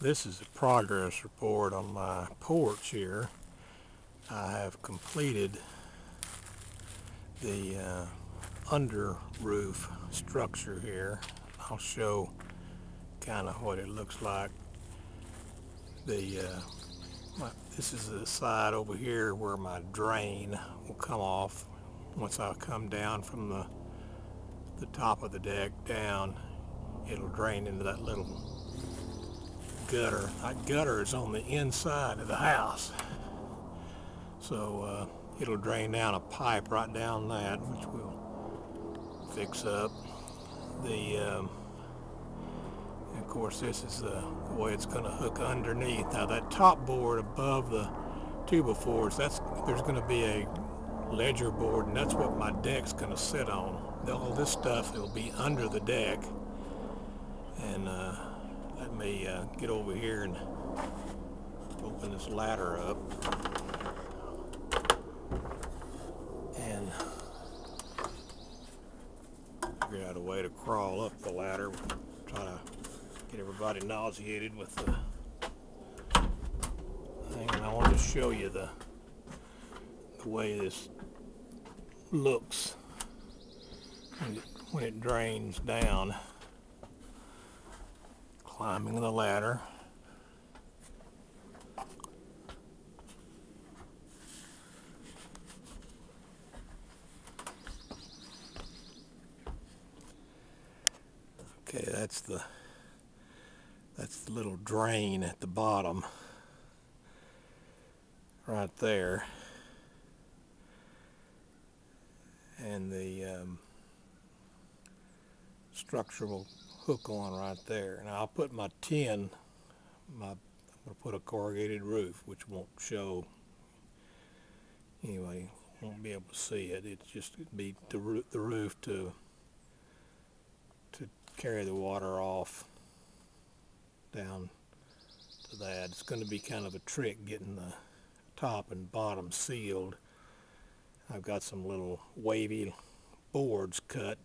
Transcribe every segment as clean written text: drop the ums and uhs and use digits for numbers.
This is a progress report on my porch here. I have completed the under roof structure here. I'll show kind of what it looks like. This is the side over here where my drain will come off once I come down from the top of the deck down. It'll drain into that little gutter. That gutter is on the inside of the house, so it'll drain down a pipe right down that, which we'll fix up. Of course, this is the way it's going to hook underneath. Now that top board above the 2x4s, there's going to be a ledger board, and that's what my deck's going to sit on. All this stuff will be under the deck. And let me get over here and open this ladder up and figure out a way to crawl up the ladder. Try to get everybody nauseated with the thing. And I want to show you the way this looks when it drains down. Climbing the ladder. Okay, that's the little drain at the bottom right there, and the structure will hook on right there. Now I'll put my tin, I'm going to put a corrugated roof, which won't show anyway, won't be able to see it. It's just be the roof to carry the water off down to that. It's going to be kind of a trick getting the top and bottom sealed. I've got some little wavy boards cut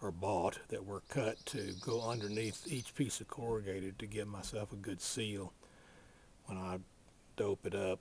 or bought that were cut to go underneath each piece of corrugated to give myself a good seal when I dope it up.